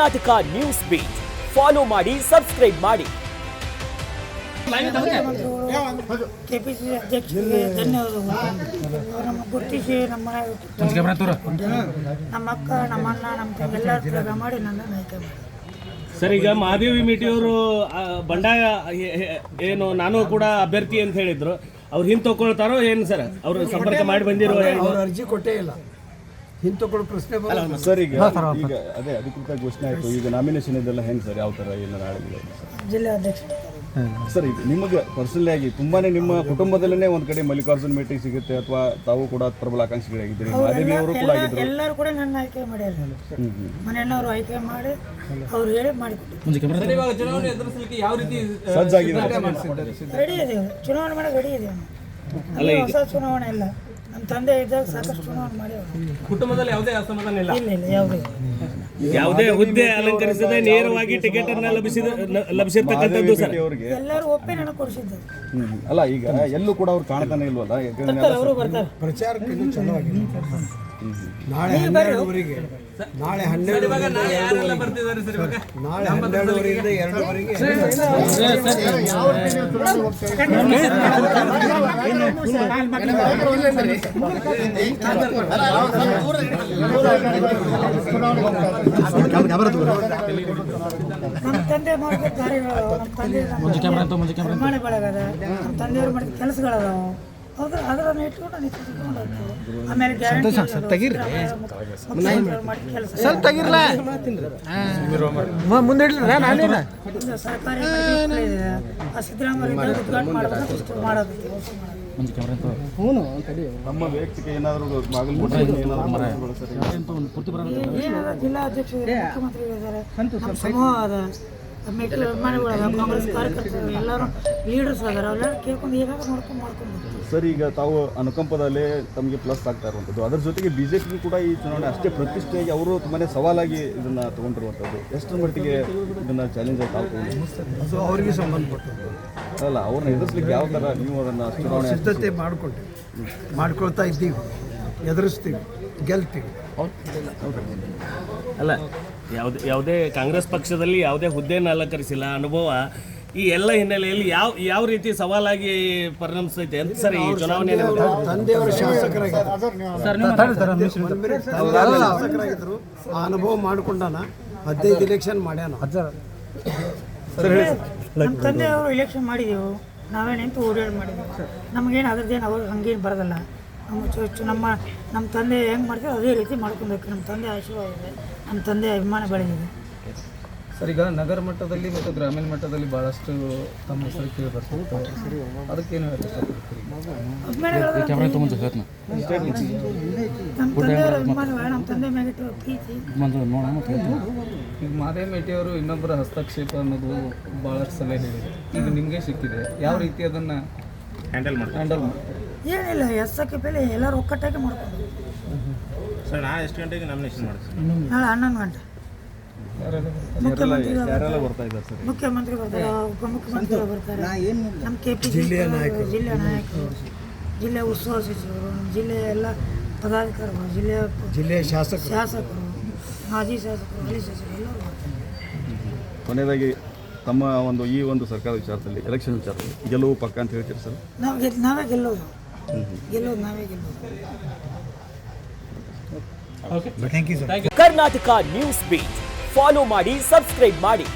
Karnataka news beet follow ಮಾಡಿ, subscribe ಮಾಡಿ. KPCC ಅಧ್ಯಕ್ಷರಿಗೆ ಧನ್ಯವಾದಗಳು. ನಮಗೆ ಗುರುತಿಸಿ ನಮ್ಮ ಅಕ್ಕ, ನಮ್ಮ ಅಣ್ಣ, ನಮ್ಮ ತಂದೆ ಎಲ್ಲರ ತ್ಯಾಗ ಮಾಡಿ ನನ್ನನ್ನು ಆಯ್ಕೆ ಮಾಡಿ. ಸರ್, ಈಗ ಮಹಾದೇವಿ ಮೇಟಿಯವರು ಬಂಡಾಯ ಏನು ನಾನು ಕೂಡ ಅಭ್ಯರ್ಥಿ ಅಂತ ಹೇಳಿದ್ರು, ಅವ್ರು ಹಿಂದೆ ತಗೊಳ್ತಾರೋ ಏನು ಸರ್? ಅವರು ಸಂಪರ್ಕ ಮಾಡಿ ಬಂದಿರೋ ಅರ್ಜಿ ಕೊಟ್ಟೇ ಇಲ್ಲ, ಹಿಂತಕೊಳ್ಳೋ ಪ್ರಶ್ನೆ ಬರಲ್ಲ ಸರ್. ಈಗ ಅದೇ ಅಧಿಕೃತ ಘೋಷಣೆ ಆಯಿತು, ಈಗ ನಾಮಿನೇಷನ್ ಇದೆಲ್ಲ ಹೆಂಗೆ ಸರ್? ಯಾವ ಥರ ಏನು ನಾಳೆ ಜಿಲ್ಲಾ ಅಧ್ಯಕ್ಷ ಸರ್? ಇದು ನಿಮಗೆ ಪರ್ಸನಲಿ ಆಗಿ ತುಂಬಾ ನಿಮ್ಮ ಕುಟುಂಬದಲ್ಲೇ ಒಂದು ಕಡೆ ಮಲ್ಲಿಕಾರ್ಜುನ್ ಮೀಟಿಂಗ್ ಸಿಗುತ್ತೆ, ಅಥವಾ ತಾವು ಕೂಡ ಪ್ರಬಲ ಆಕಾಂಕ್ಷಿಗಳಾಗಿದ್ದೀರಿ, ಮಾದೇವಿ ಅವರು ಕೂಡ ಆಗಿದ್ರು, ಎಲ್ಲರೂ ಕೂಡ ನನ್ನ ಆಯ್ಕೆ ಮಾಡ್ಯಾರ. ಮನೆಯವರು ಆಯ್ಕೆ ಮಾಡಿ ಅವ್ರು ಹೇಳಿ ಮಾಡಿಕೊಟ್ಟು ಸಜ್ಜಾಗಿದೆ. ರೆಡಿ ಇದೀವಿ, ಚುನಾವಣೆ ಮಾಡಕ್ಕೆ ರೆಡಿ ಇದೀವಿ. ಹೊಸ ಚುನಾವಣೆ ಇಲ್ಲ, ನಮ್ಮ ತಂದೆ ಇದ್ದಾಗ ಸಾಕಷ್ಟು ಚುನಾವಣೆ ಮಾಡ್ಯಾವ. ಕುಟುಂಬದಲ್ಲಿ ಯಾವುದೇ ಅಸಮಾಧಾನ ಇಲ್ಲ, ಇಲ್ಲ ಯಾವುದೇ ಯಾವುದೇ ಹುದ್ದೆ ಅಲಂಕರಿಸದೆ ನೇರವಾಗಿ ಟಿಕೆಟ್ ಅನ್ನ ಲಭಿಸಿರ್ತಕ್ಕಂಥದ್ದು ಸರ್. ಎಲ್ಲರೂ ಒಪ್ಪಿ ನನಗೆ ಕೊಡಿಸಿದ್ದಾರೆ. ಅಲ್ಲ, ಈಗ ಎಲ್ಲೂ ಕೂಡ ಅವ್ರು ಕಾಣ್ತಾನೆ ಇಲ್ವಲ್ಲ? ಅವರು ಬರ್ತಾರೆ. ಪ್ರಚಾರಕ್ಕೆ ಇನ್ನೂ ಚೆನ್ನಾಗಿದೆ. ನಾಳೆ 12ವರೆಗೆ, ನಾಳೆ 12ವರೆಯಿಂದ 2ವರೆಗೆ ನಮ್ಮ ತಂದೆ ಮಾಡಿದ ಕಾರ್ಯಗಳು, ನಮ್ಮ ತಂದೆ ನಿರ್ಮಾಣ ಬೆಳಗದ, ನಮ್ಮ ತಂದೆಯವರು ಮಾಡಿದ ಕೆಲಸಗಳದಾವು, ಅದನ್ನು ಇಟ್ಕೊಂಡು ಆಮೇಲೆ ಗ್ಯಾರಂಟಿ ಸರ್ಕಾರಿ ಸಿದ್ದರಾಮಯ್ಯ ಉದ್ಘಾಟನೆ ಮಾಡೋದು. ನಮ್ಮ ವೈಯಕ್ತಿಕ ಏನಾದರೂ ಬಾಗಲಕೋಟೆ ಜಿಲ್ಲಾ ಅಧ್ಯಕ್ಷರು, ಮುಖ್ಯಮಂತ್ರಿ ಇದ್ದಾರೆ, ನಮ್ಮ ಸಮೂಹ ಅದ, ಅಭಿಮಾನಿಗಳದ, ಕಾಂಗ್ರೆಸ್ ಕಾರ್ಯಕರ್ತರು ಎಲ್ಲರೂ ಲೀಡರ್ಸ್ ಅದಾರ, ಅವರೆಲ್ಲ ಕೇಳ್ಕೊಂಡು ಏನಾದ್ರು ಮಾಡ್ಕೊಂಡು ಸರ್. ಈಗ ತಾವು ಅನುಕಂಪದಲ್ಲೇ ತಮಗೆ ಪ್ಲಸ್ ಆಗ್ತಾ ಇರುವಂಥದ್ದು, ಅದರ ಜೊತೆಗೆ ಬಿಜೆಪಿ ಕೂಡ ಈ ಚುನಾವಣೆ ಅಷ್ಟೇ ಪ್ರತಿಷ್ಠೆಯಾಗಿ ಅವರು ತುಂಬಾ ಸವಾಲಾಗಿ ಇದನ್ನು ತಗೊಂಡಿರುವಂಥದ್ದು. ಎಷ್ಟರ ಮಟ್ಟಿಗೆ ಇದನ್ನು ಚಾಲೆಂಜ್ ಆಗಿ ತಾವು ಅದು ಅವರಿಗೆ ಸಂಬಂಧಪಟ್ಟದ್ದು ಅಲ್ಲ, ಅವ್ರನ್ನ ಎದುರಿಸ್ಲಿಕ್ಕೆ ಯಾವ ಥರ ನೀವು ಅದನ್ನು ಚುನಾವಣೆ ಸಿದ್ಧತೆ ಮಾಡ್ಕೊಳ್ತಾ ಇದ್ದೀವಿ, ಎದುರಿಸ್ತೀವಿ, ಗೆಲ್ತೀವಿ. ಅಲ್ಲ, ಯಾವುದೇ ಕಾಂಗ್ರೆಸ್ ಪಕ್ಷದಲ್ಲಿ ಯಾವುದೇ ಹುದ್ದೆಯನ್ನು ಅಲಂಕರಿಸಿಲ್ಲ ಅನುಭವ. ಈ ಎಲ್ಲ ಹಿನ್ನೆಲೆಯಲ್ಲಿ ಯಾವ ರೀತಿ ಸವಾಲಾಗಿ ಪರಿಣಮಿಸ್ತೈತೆ ಅಂತ ಸರ್ ಈ ಚುನಾವಣೆ? ತಂದೆಯವರು ಶಾಸಕರಾಗಿದ್ದರು, ಆ ಅನುಭವ ಮಾಡಿಕೊಂಡಾನ, 15 ಎಲೆಕ್ಷನ್ ಮಾಡ್ಯಾನ. ನಮ್ಮ ತಂದೆಯವರು ಎಲೆಕ್ಷನ್ ಮಾಡಿದೆವು, ನಾವೇ ನಿಂತು ಓಡಾಡಿ ಮಾಡಿದೆವು. ನಮಗೇನು ಅದ್ರದ್ದೇನು ಅವ್ರಿಗೆ ಹಂಗೇನು ಬರೋದಲ್ಲ. ನಮ್ಮ ತಂದೆ ಹೆಂಗೆ ಮಾಡ್ತೀವಿ ಅದೇ ರೀತಿ ಮಾಡ್ಕೊಬೇಕು. ನಮ್ಮ ತಂದೆ ಆಶೀರ್ವಾದ ಇದೆ, ನಮ್ಮ ತಂದೆ ಅಭಿಮಾನ ಬೆಳೆದಿದೆ. ಸರ್, ಈಗ ನಗರ ಮಟ್ಟದಲ್ಲಿ ಮತ್ತು ಗ್ರಾಮೀಣ ಮಟ್ಟದಲ್ಲಿ ಭಾಳಷ್ಟು ತಮ್ಮ ಹೆಸರು ಕೇಳಿ ಬರ್ತದೆ, ಅದಕ್ಕೇನು ಹೇಳ್ತೀವಿ? ನಮ್ಮ ತಂದೆಯವರ ಅಭಿಮಾನಗಳು, ನಮ್ಮ ತಂದೆ ಮ್ಯಾಗಿಟ್ಟು ಪ್ರೀತಿ. ಈಗ ಮಾದೇವಿ ಮೇಟಿಯವರು ಇನ್ನೊಬ್ಬರ ಹಸ್ತಕ್ಷೇಪ ಅನ್ನೋದು ಭಾಳಷ್ಟು ಸಲ ಹೇಳಿದೆ, ಈಗ ನಿಮಗೆ ಸಿಕ್ಕಿದೆ, ಯಾವ ರೀತಿ ಅದನ್ನು ಹ್ಯಾಂಡಲ್ ಮಾಡ್ತಾರೆ? ಏನಿಲ್ಲ, ಎಸ್ಸಕ್ಕೆ ಬೆಲೆ ಎಲ್ಲರೂ ಒಕ್ಕಟ್ಟಾಗಿ ಮಾಡ್ಕೊಂಡು ಸರ್. ನಾಳೆ ಎಷ್ಟು ಗಂಟೆಗೆ ನಾಮಿನೇಷನ್ ಮಾಡ್ತೀವಿ? ನಾಳೆ 11 ಗಂಟೆ. ಮುಖ್ಯಮಂತ್ರಿ ಬರ್ತಾರೆ, ಉಪಮುಖ್ಯಮಂತ್ರಿಗಳು ಬರ್ತಾರೆ, ನಮ್ಮ ಕೆಪಿಸಿಸಿ ಜಿಲ್ಲೆಯ ನಾಯಕರು, ಜಿಲ್ಲೆಯ ಉತ್ಸವ ಸಚಿವರು, ಜಿಲ್ಲೆಯ ಎಲ್ಲ ಪದಾಧಿಕಾರಿಗಳು, ಜಿಲ್ಲೆಯ ಶಾಸಕರು, ಮಾಜಿ ಶಾಸಕರು, ಹಾಲಿ ಶಾಸಕರು ಎಲ್ಲರೂ ಬರ್ತಾರೆ. ಕೊನೆಯದಾಗಿ ತಮ್ಮ ಈ ಒಂದು ಸರ್ಕಾರ ವಿಚಾರದಲ್ಲಿ, ಎಲೆಕ್ಷನ್ ವಿಚಾರದಲ್ಲಿ ಗೆಲುವು ಪಕ್ಕ ಅಂತ ಹೇಳ್ತೀರಿ ಸರ್? ನಾವೇ ಗೆಲ್ಲೋದು, ನಾವೇ ಗೆಲ್ಲೋದು. ಕರ್ನಾಟಕ ನ್ಯೂಸ್ ಬೀಟ್ ಫಾಲೋ ಮಾಡಿ, ಸಬ್ಸ್ಕ್ರೈಬ್ ಮಾಡಿ.